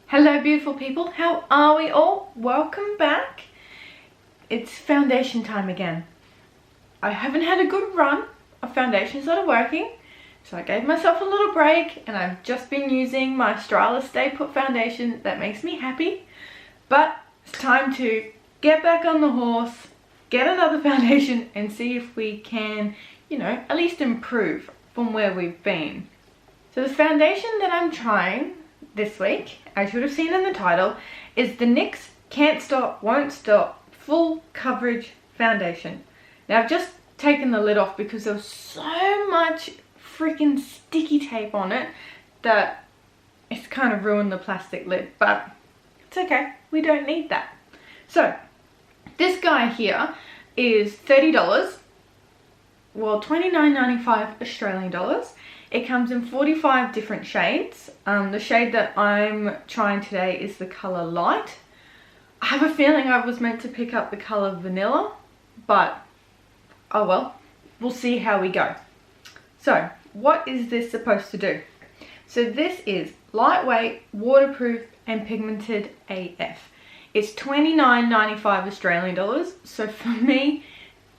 Hello beautiful people, how are we all? Welcome back. It's foundation time again. I haven't had a good run of foundations that are working, so I gave myself a little break and I've just been using my Styler Stay Put foundation that makes me happy. But it's time to get back on the horse, get another foundation and see if we can, at least improve from where we've been. So the foundation that I'm trying this week, as you would have seen in the title, is the NYX Can't Stop, Won't Stop Full Coverage Foundation. Now I've just taken the lid off because there was so much freaking sticky tape on it that it's kind of ruined the plastic lid, but it's okay, we don't need that. So this guy here is $30, well $29.95 Australian dollars. It comes in 45 different shades. The shade that I'm trying today is the colour Light. I have a feeling I was meant to pick up the colour Vanilla, but oh well, we'll see how we go. So what is this supposed to do? So this is lightweight, waterproof and pigmented AF. It's $29.95 Australian dollars. So for me,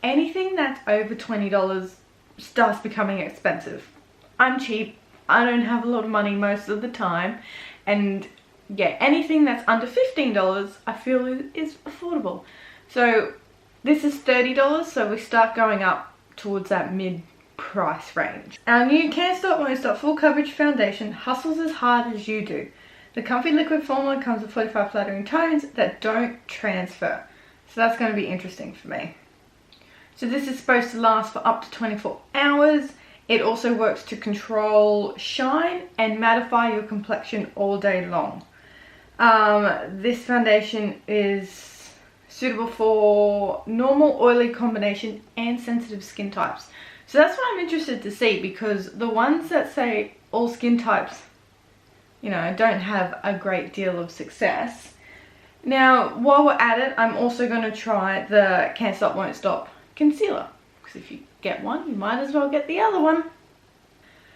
anything that's over $20 starts becoming expensive. I'm cheap, I don't have a lot of money most of the time, and yeah, anything that's under $15 I feel is affordable. So this is $30, so we start going up towards that mid price range. Our new Can't Stop, Won't Stop Full Coverage Foundation hustles as hard as you do. The comfy liquid formula comes with 45 flattering tones that don't transfer, so that's going to be interesting for me. So this is supposed to last for up to 24 hours. It also works to control shine and mattify your complexion all day long. This foundation is suitable for normal, oily combination and sensitive skin types. So that's what I'm interested to see, because the ones that say all skin types, don't have a great deal of success. Now, while we're at it, I'm also going to try the Can't Stop, Won't Stop concealer. Because if you get one, you might as well get the other one.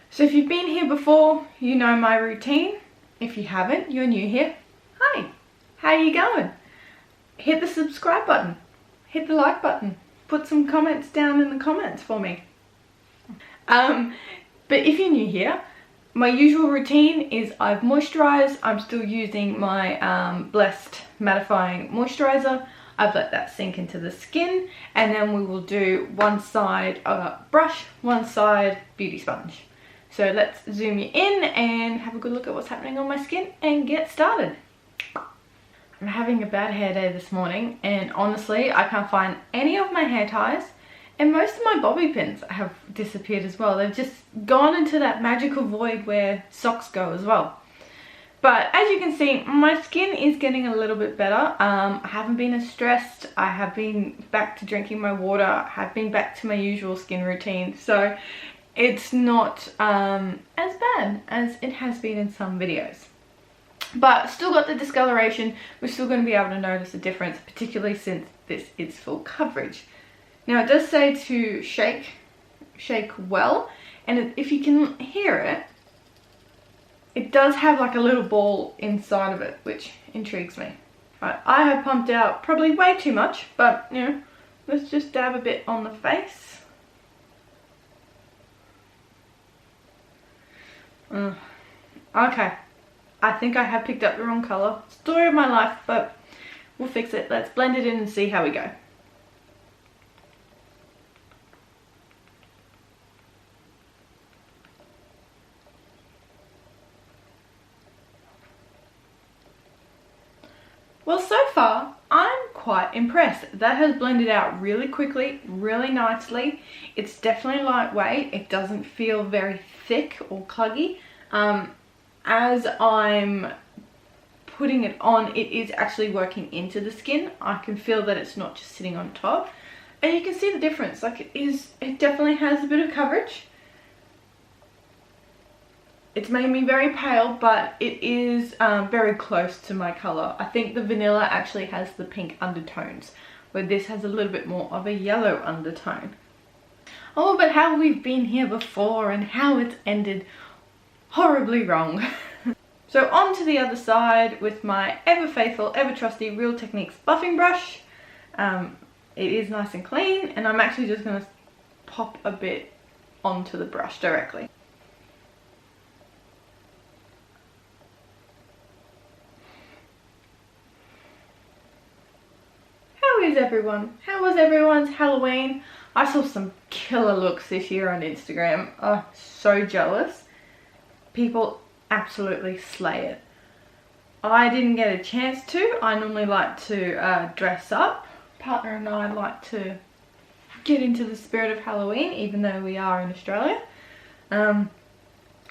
So if you've been here before, you know my routine. If you haven't, you're new here. Hi, how you going? Hit the subscribe button, hit the like button, put some comments down in the comments for me. But if you're new here, my usual routine is I've moisturized. I'm still using my Blessed mattifying moisturizer. I've let that sink into the skin, and then we will do one side brush, one side beauty sponge. So let's zoom you in and have a good look at what's happening on my skin and get started. I'm having a bad hair day this morning, and honestly I can't find any of my hair ties, and most of my bobby pins have disappeared as well. They've just gone into that magical void where socks go as well. But as you can see, my skin is getting a little bit better. I haven't been as stressed. I have been back to drinking my water. I have been back to my usual skin routine. So it's not as bad as it has been in some videos. But still got the discoloration. We're still going to be able to notice a difference, particularly since this is full coverage. Now it does say to shake well, and if you can hear it, it does have like a little ball inside of it, which intrigues me. Right, I have pumped out probably way too much, but let's just dab a bit on the face. Okay, I think I have picked up the wrong colour. Story of my life, but we'll fix it. Let's blend it in and see how we go. Well, so far, I'm quite impressed. That has blended out really quickly, really nicely. It's definitely lightweight. It doesn't feel very thick or cluggy. As I'm putting it on, it is actually working into the skin. I can feel that it's not just sitting on top. And you can see the difference. Like it definitely has a bit of coverage. It's made me very pale, but it is very close to my colour. I think the vanilla actually has the pink undertones, where this has a little bit more of a yellow undertone. Oh, but how we've been here before and how it's ended horribly wrong. So on to the other side with my ever faithful, ever trusty Real Techniques buffing brush. It is nice and clean, and I'm actually just going to pop a bit onto the brush directly. How is everyone? How was everyone's Halloween? I saw some killer looks this year on Instagram. Oh, so jealous. People absolutely slay it. I didn't get a chance to. I normally like to dress up. Partner and I like to get into the spirit of Halloween, even though we are in Australia.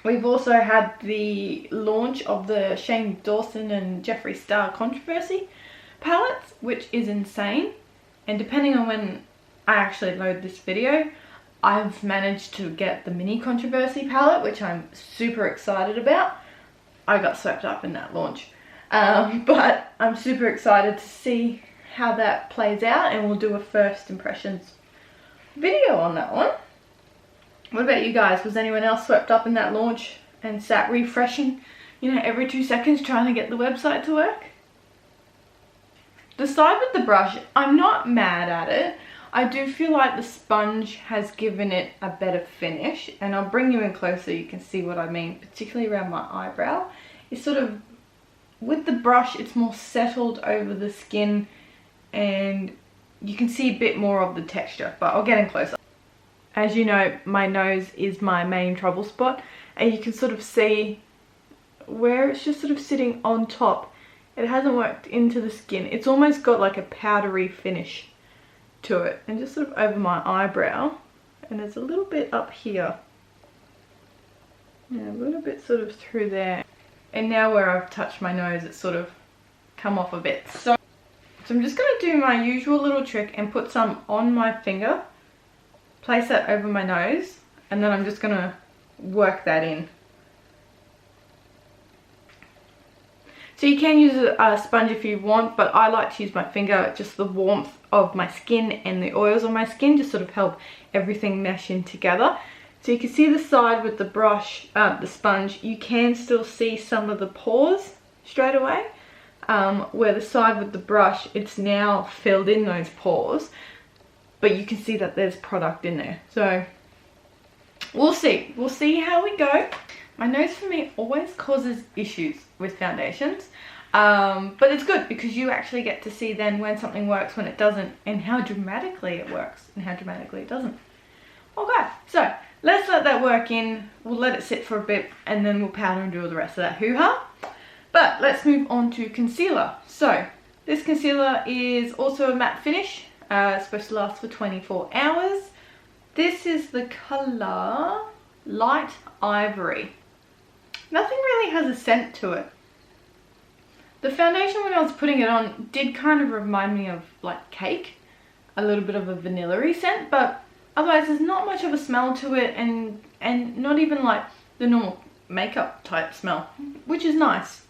We've also had the launch of the Shane Dawson and Jeffree Star controversy palettes, which is insane. And depending on when I actually load this video, I've managed to get the mini controversy palette, which I'm super excited about. I got swept up in that launch. But I'm super excited to see how that plays out, and we'll do a first impressions video on that one. What about you guys? Was anyone else swept up in that launch and sat refreshing, you know, every 2 seconds trying to get the website to work? The side with the brush, I'm not mad at it. I do feel like the sponge has given it a better finish, and I'll bring you in close so you can see what I mean, particularly around my eyebrow. It's sort of, with the brush, it's more settled over the skin and you can see a bit more of the texture, but I'll get in closer. As you know, my nose is my main trouble spot, and you can sort of see where it's just sort of sitting on top. It hasn't worked into the skin. It's almost got like a powdery finish to it, and just sort of over my eyebrow, and there's a little bit up here. Yeah, a little bit sort of through there. And now where I've touched my nose, it's sort of come off a bit. So I'm just going to do my usual little trick and put some on my finger, place that over my nose, and then I'm just going to work that in. So you can use a sponge if you want, but I like to use my finger. Just the warmth of my skin and the oils on my skin just sort of help everything mesh in together. So you can see the side with the brush, the sponge, you can still see some of the pores straight away. Where the side with the brush, it's now filled in those pores, but you can see that there's product in there. So we'll see how we go. My nose for me always causes issues with foundations, but it's good because you actually get to see then when something works, when it doesn't, and how dramatically it works and how dramatically it doesn't. Okay, so let's let that work in. We'll let it sit for a bit, and then we'll powder and do all the rest of that hoo-ha. But let's move on to concealer. So this concealer is also a matte finish. It's supposed to last for 24 hours. This is the colour Light Ivory. Nothing really has a scent to it. The foundation, when I was putting it on, did kind of remind me of like cake. A little bit of a vanilla-y scent, but otherwise there's not much of a smell to it, and not even like the normal makeup type smell, which is nice.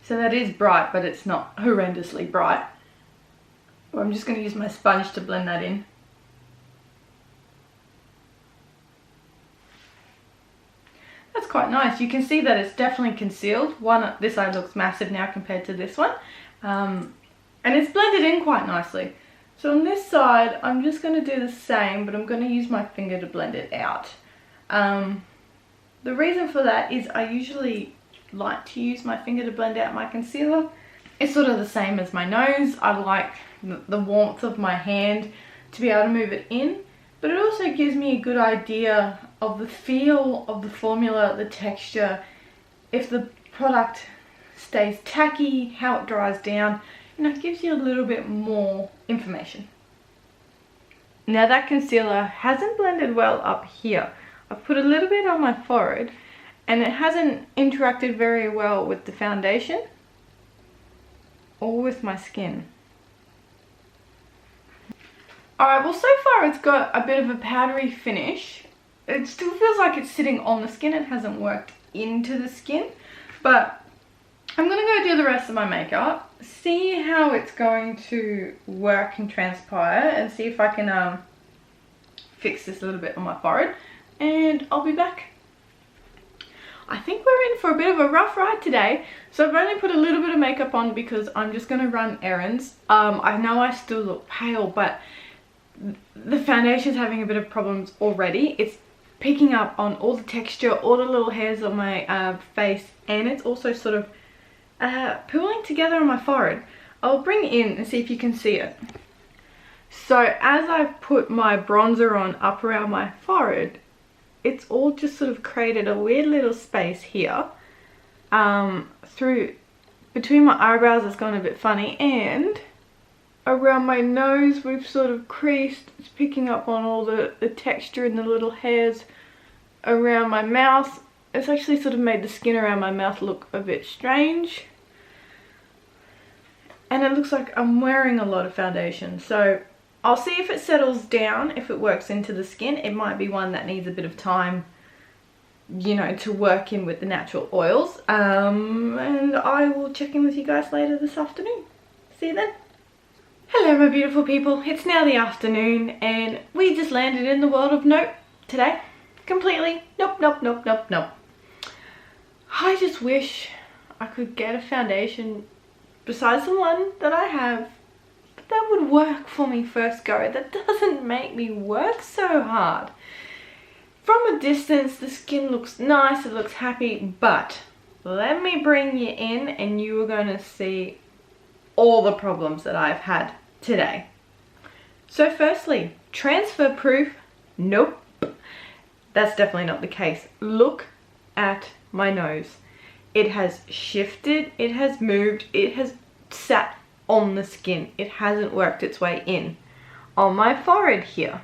So that is bright, but it's not horrendously bright. Well, I'm just going to use my sponge to blend that in. That's quite nice. You can see that it's definitely concealed. This eye looks massive now compared to this one. And it's blended in quite nicely. So on this side, I'm just going to do the same, but I'm going to use my finger to blend it out. The reason for that is I usually like to use my finger to blend out my concealer. It's sort of the same as my nose. I like the warmth of my hand to be able to move it in, but it also gives me a good idea of the feel of the formula, the texture, if the product stays tacky, how it dries down. You know, it gives you a little bit more information. Now that concealer hasn't blended well up here. I've put a little bit on my forehead, and it hasn't interacted very well with the foundation or with my skin. Alright, well so far it's got a bit of a powdery finish. It still feels like it's sitting on the skin. It hasn't worked into the skin, but I'm going to go do the rest of my makeup, see how it's going to work and transpire, and see if I can fix this a little bit on my forehead, and I'll be back. I think we're in for a bit of a rough ride today. So I've only put a little bit of makeup on because I'm just going to run errands. I know I still look pale, but the foundation's having a bit of problems already. It's picking up on all the texture, all the little hairs on my face, and it's also sort of pooling together on my forehead. I'll bring it in and see if you can see it. So as I've put my bronzer on up around my forehead, it's all just sort of created a weird little space here. Through between my eyebrows it's gone a bit funny, and around my nose we've sort of creased. It's picking up on all the texture and the little hairs around my mouth. It's actually sort of made the skin around my mouth look a bit strange. And it looks like I'm wearing a lot of foundation. So I'll see if it settles down, if it works into the skin. It might be one that needs a bit of time, you know, to work in with the natural oils. And I will check in with you guys later this afternoon. See you then. Hello my beautiful people, it's now the afternoon and we just landed in the world of nope today. Completely nope, nope, nope, nope, nope. I just wish I could get a foundation besides the one that I have that would work for me first go, that doesn't make me work so hard. From a distance the skin looks nice, it looks happy, but let me bring you in and you are going to see all the problems that I've had today. So firstly, transfer proof, nope, that's definitely not the case. Look at my nose. It has shifted, it has moved, it has sat on the skin. It hasn't worked its way in. On my forehead here,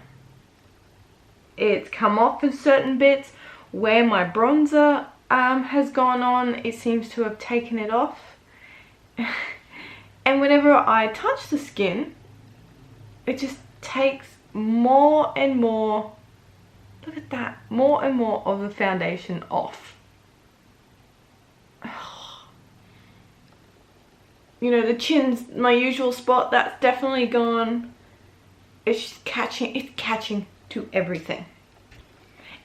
it's come off in certain bits. Where my bronzer has gone on, it seems to have taken it off. And whenever I touch the skin, it just takes more and more, look at that, more and more of the foundation off. You know, the chin's my usual spot, that's definitely gone. It's just catching to everything.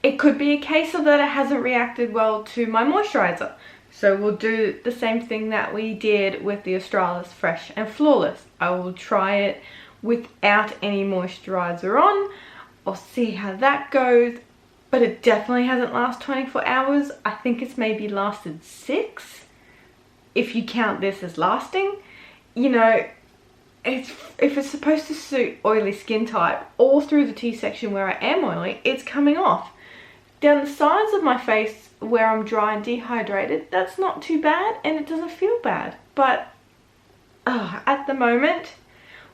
It could be a case of that it hasn't reacted well to my moisturizer. So we'll do the same thing that we did with the Australis Fresh and Flawless. I will try it without any moisturizer on. I'll see how that goes. But it definitely hasn't lasted 24 hours. I think it's maybe lasted 6. If you count this as lasting. You know, if it's supposed to suit oily skin type, all through the T-section where I am oily, it's coming off. Down the sides of my face where I'm dry and dehydrated, that's not too bad and it doesn't feel bad. But at the moment,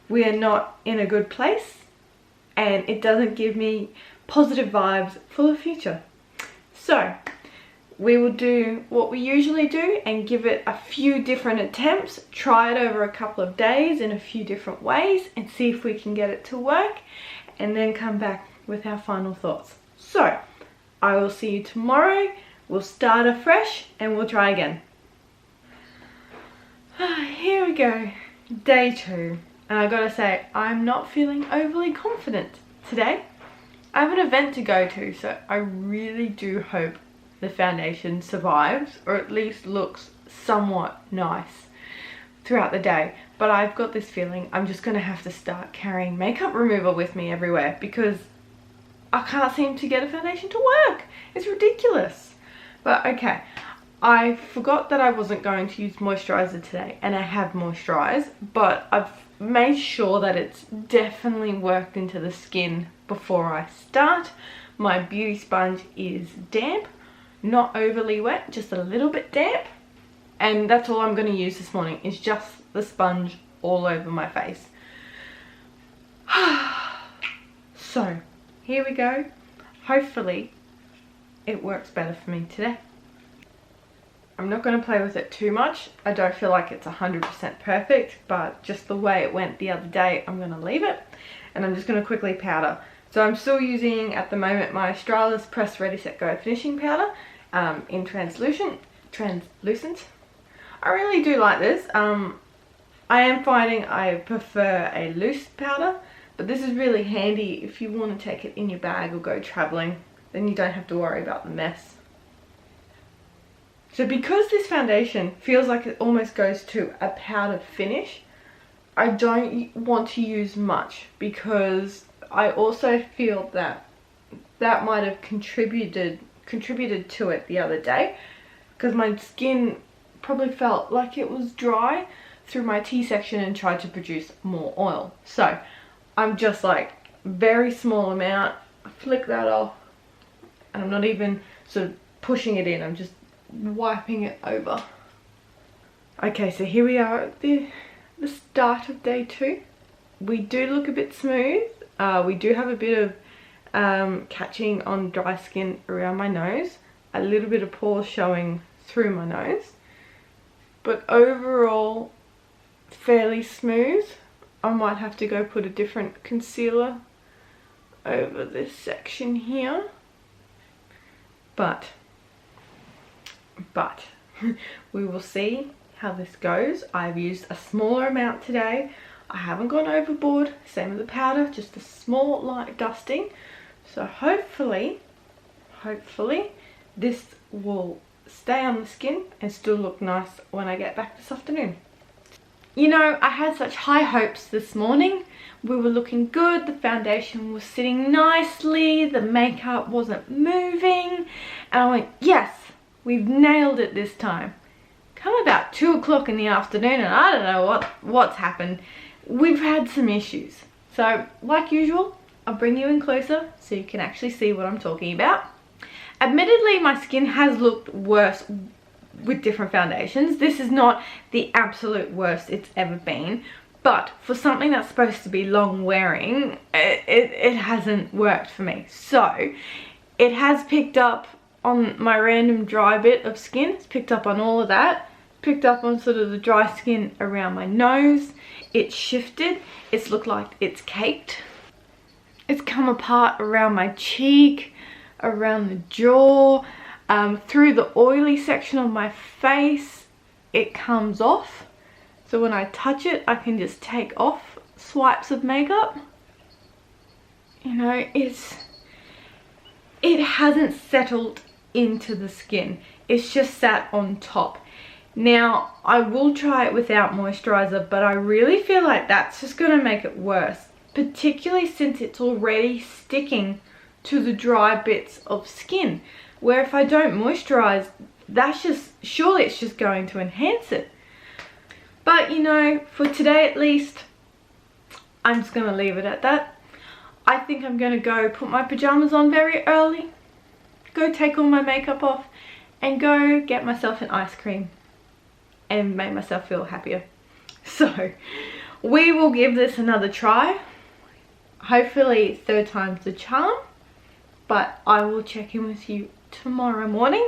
we are not in a good place and it doesn't give me positive vibes for the future. So we will do what we usually do and give it a few different attempts, try it over a couple of days in a few different ways and see if we can get it to work, and then come back with our final thoughts. So I will see you tomorrow. We'll start afresh and we'll try again. Here we go, day 2. And I gotta say, I'm not feeling overly confident today. I have an event to go to, so I really do hope the foundation survives, or at least looks somewhat nice throughout the day. But I've got this feeling I'm just gonna have to start carrying makeup remover with me everywhere because I can't seem to get a foundation to work. It's ridiculous. But okay, I forgot that I wasn't going to use moisturizer today, and I have moisturized, but I've made sure that it's definitely worked into the skin before I start. My beauty sponge is damp, not overly wet, just a little bit damp, and that's all I'm going to use this morning, is just the sponge all over my face. So here we go. Hopefully it works better for me today. I'm not going to play with it too much. I don't feel like it's 100% perfect, but just the way it went the other day, I'm going to leave it. And I'm just going to quickly powder. So I'm still using at the moment my Australis Press Ready Set Go finishing powder in translucent. I really do like this. I am finding I prefer a loose powder But this is really handy if you want to take it in your bag or go traveling, then you don't have to worry about the mess. So because this foundation feels like it almost goes to a powder finish, I don't want to use much, because I also feel that that might have contributed to it the other day, because my skin probably felt like it was dry through my T-section and tried to produce more oil. So I'm just like, very small amount, flick that off, and I'm not even sort of pushing it in, I'm just wiping it over. Okay, so here we are at the start of day 2. We do look a bit smooth. We do have a bit of catching on dry skin around my nose, a little bit of pores showing through my nose, but overall fairly smooth. I might have to go put a different concealer over this section here, but we will see how this goes. I've used a smaller amount today. I haven't gone overboard, same with the powder, just a small light dusting. So hopefully this will stay on the skin and still look nice when I get back this afternoon. You know, I had such high hopes this morning. We were looking good, the foundation was sitting nicely, the makeup wasn't moving, and I went, yes, we've nailed it this time. Come about 2 o'clock in the afternoon and I don't know what's happened. We've had some issues. So like usual, I'll bring you in closer so you can actually see what I'm talking about. Admittedly, my skin has looked worse with different foundations. This is not the absolute worst it's ever been, but for something that's supposed to be long wearing, it hasn't worked for me. So it has picked up on my random dry bit of skin. It's picked up on all of that, picked up on sort of the dry skin around my nose. It's shifted, it's looked like it's caked. It's come apart around my cheek, around the jaw, through the oily section of my face. It comes off, so when I touch it I can just take off swipes of makeup. You know, it hasn't settled into the skin, it's just sat on top. Now I will try it without moisturizer, but I really feel like that's just going to make it worse, particularly since it's already sticking to the dry bits of skin, where if I don't moisturize, that's just, surely it's just going to enhance it. But you know, for today at least, I'm just going to leave it at that. I think I'm going to go put my pajamas on very early, go take all my makeup off, and go get myself an ice cream and make myself feel happier. So we will give this another try. Hopefully 3rd time's the charm, but I will check in with you tomorrow morning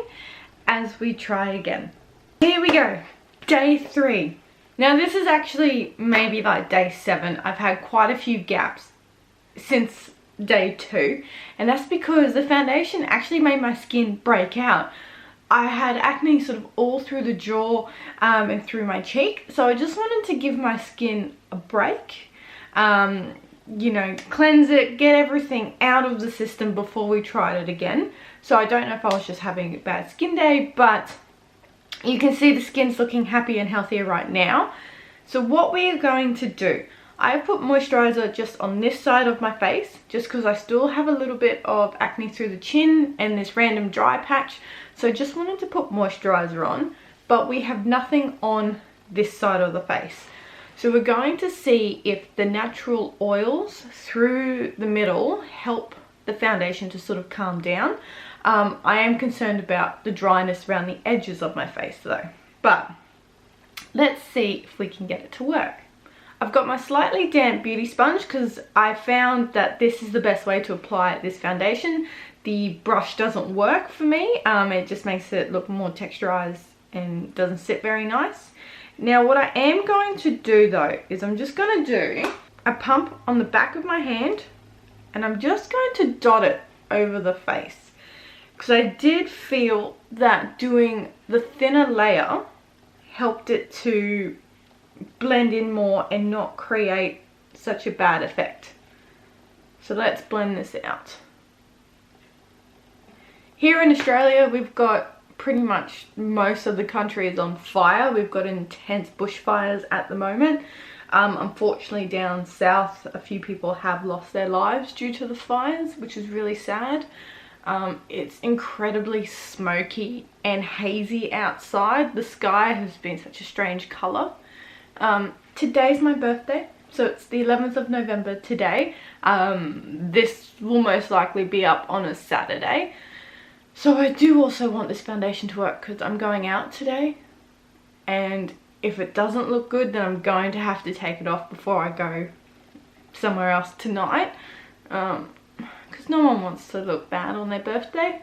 as we try again. Here we go, day 3. Now this is actually maybe like day 7. I've had quite a few gaps since day 2, and that's because the foundation actually made my skin break out. I had acne sort of all through the jaw and through my cheek, so I just wanted to give my skin a break, you know, cleanse it, get everything out of the system before we tried it again. So I don't know if I was just having a bad skin day, but you can see the skin's looking happy and healthier right now. So what we are going to do, I've put moisturizer just on this side of my face, just because I still have a little bit of acne through the chin and this random dry patch. So I just wanted to put moisturizer on, but we have nothing on this side of the face. So we're going to see if the natural oils through the middle help the foundation to sort of calm down. I am concerned about the dryness around the edges of my face though, but let's see if we can get it to work. I've got my slightly damp beauty sponge because I found that this is the best way to apply this foundation. The brush doesn't work for me, it just makes it look more texturized and doesn't sit very nice. Now what I am going to do though is I'm just going to do a pump on the back of my hand, and I'm just going to dot it over the face, because I did feel that doing the thinner layer helped it to blend in more and not create such a bad effect. So let's blend this out. Here in Australia, we've got pretty much most of the country is on fire. We've got intense bushfires at the moment. Unfortunately, down south, a few people have lost their lives due to the fires, which is really sad. It's incredibly smoky and hazy outside. The sky has been such a strange colour. Today's my birthday, so it's the 11th of November today. This will most likely be up on a Saturday. So I do also want this foundation to work because I'm going out today, and if it doesn't look good, then I'm going to have to take it off before I go somewhere else tonight, because no one wants to look bad on their birthday.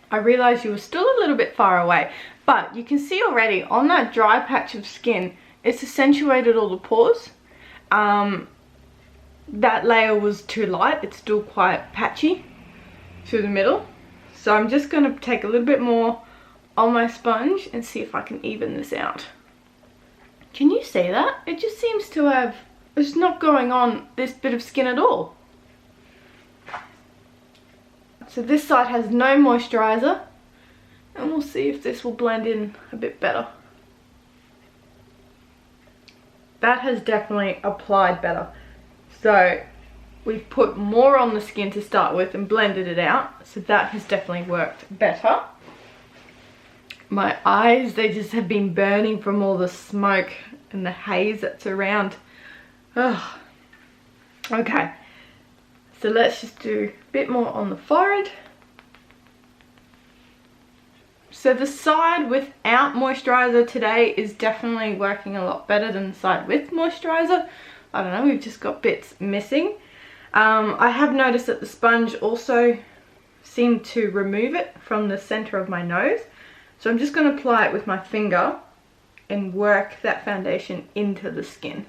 I realised you were still a little bit far away, but you can see already on that dry patch of skin, it's accentuated all the pores. That layer was too light, it's still quite patchy through the middle. So I'm just going to take a little bit more on my sponge and see if I can even this out. Can you see that? It just seems to have, it's not going on this bit of skin at all. So this side has no moisturiser, and we'll see if this will blend in a bit better. That has definitely applied better. So we've put more on the skin to start with and blended it out, so that has definitely worked better. My eyes, they just have been burning from all the smoke and the haze that's around. Ugh. Okay, so let's just do a bit more on the forehead. So the side without moisturiser today is definitely working a lot better than the side with moisturiser. I don't know, we've just got bits missing. I have noticed that the sponge also seemed to remove it from the centre of my nose. So I'm just going to apply it with my finger and work that foundation into the skin.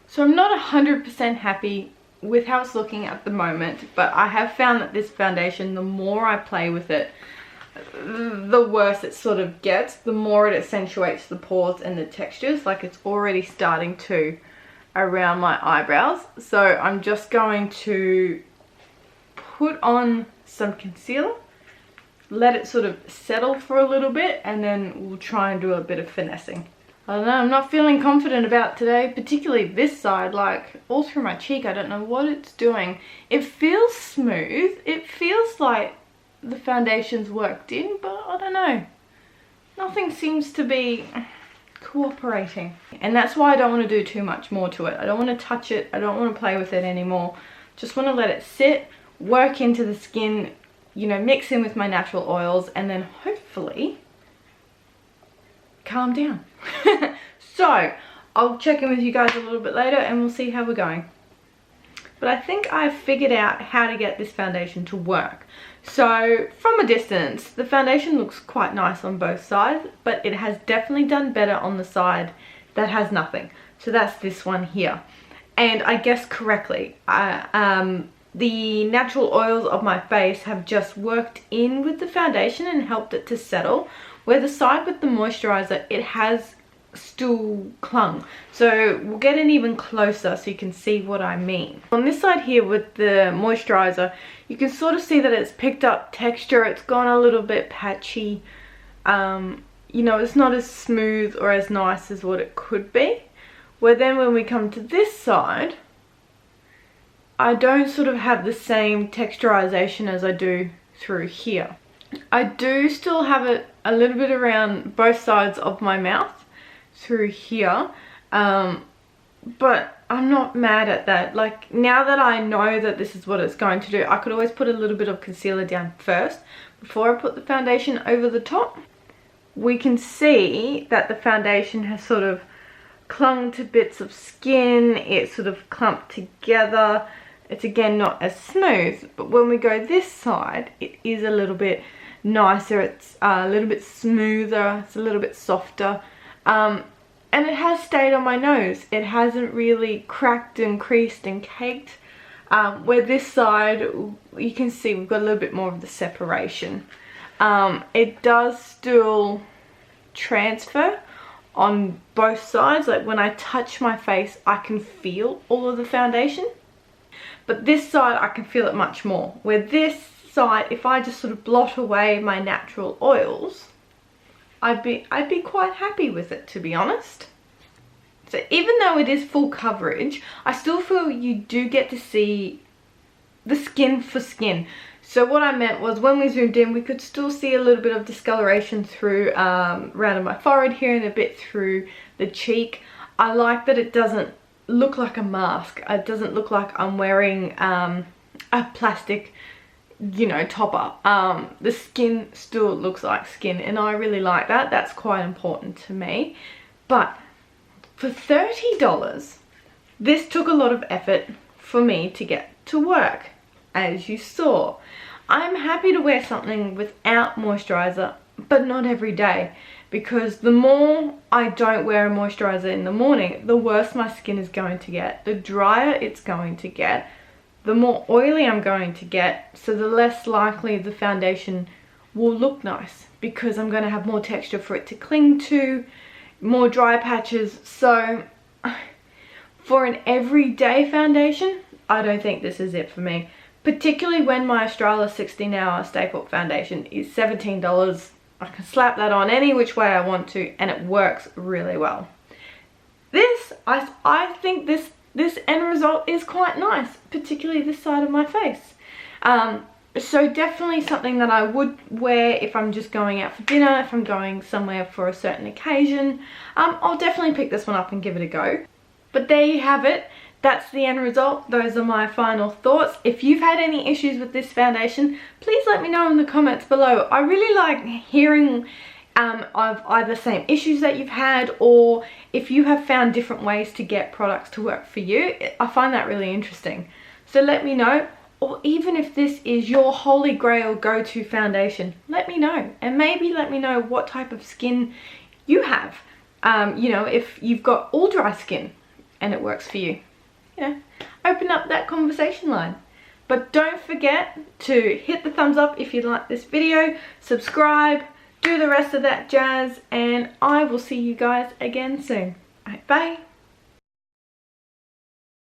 So I'm not 100% happy with how it's looking at the moment, but I have found that this foundation, the more I play with it, the worse it sort of gets, the more it accentuates the pores and the textures. Like, it's already starting to around my eyebrows. So I'm just going to put on some concealer, let it sort of settle for a little bit, and then we'll try and do a bit of finessing. I don't know, I'm not feeling confident about today, particularly this side, like all through my cheek. I don't know what it's doing. It feels smooth, it feels like the foundation's worked in, but I don't know. Nothing seems to be cooperating. And that's why I don't want to do too much more to it. I don't want to touch it, I don't want to play with it anymore. Just want to let it sit, work into the skin, you know, mix in with my natural oils, and then hopefully calm down. So I'll check in with you guys a little bit later and we'll see how we're going. But I think I've figured out how to get this foundation to work. So from a distance, the foundation looks quite nice on both sides, but it has definitely done better on the side that has nothing. So that's this one here. And I guessed correctly. The natural oils of my face have just worked in with the foundation and helped it to settle, where the side with the moisturiser, it has still clung. So we'll get in even closer so you can see what I mean. On this side here with the moisturiser, you can sort of see that it's picked up texture. It's gone a little bit patchy. You know, it's not as smooth or as nice as what it could be. Where then when we come to this side, I don't sort of have the same texturization as I do through here. I do still have it a little bit around both sides of my mouth through here, but I'm not mad at that. Like, now that I know that this is what it's going to do, I could always put a little bit of concealer down first before I put the foundation over the top. We can see that the foundation has sort of clung to bits of skin, it's sort of clumped together. It's again not as smooth, but when we go this side, it is a little bit nicer, it's a little bit smoother, it's a little bit softer. And it has stayed on my nose. It hasn't really cracked and creased and caked. Where this side, you can see we've got a little bit more of the separation. It does still transfer on both sides. Like when I touch my face, I can feel all of the foundation. But this side, I can feel it much more. Where this side, if I just sort of blot away my natural oils, I'd be quite happy with it, to be honest. So even though it is full coverage, I still feel you do get to see the skin for skin. So what I meant was when we zoomed in, we could still see a little bit of discoloration through around my forehead here and a bit through the cheek. I like that it doesn't look like a mask. It doesn't look like I'm wearing a plastic, you know, topper. The skin still looks like skin, and I really like that. That's quite important to me. But for $30, this took a lot of effort for me to get to work, as you saw. I'm happy to wear something without moisturizer, but not every day, because the more I don't wear a moisturizer in the morning, the worse my skin is going to get, the drier it's going to get, the more oily I'm going to get, so the less likely the foundation will look nice, because I'm going to have more texture for it to cling to, more dry patches. So for an everyday foundation, I don't think this is it for me. Particularly when my Australia 16 Hour Stay Put foundation is $17. I can slap that on any which way I want to, and it works really well. This, I think this end result is quite nice, particularly this side of my face. So definitely something that I would wear if I'm just going out for dinner, if I'm going somewhere for a certain occasion. I'll definitely pick this one up and give it a go. But there you have it. That's the end result. Those are my final thoughts. If you've had any issues with this foundation, please let me know in the comments below. I really like hearing of either same issues that you've had, or if you have found different ways to get products to work for you. I find that really interesting. So let me know. Or even if this is your holy grail go-to foundation, let me know. And maybe let me know what type of skin you have. You know, if you've got all dry skin and it works for you. You know, open up that conversation line. But don't forget to hit the thumbs up if you like this video, subscribe, do the rest of that jazz, and I will see you guys again soon. Alright, bye.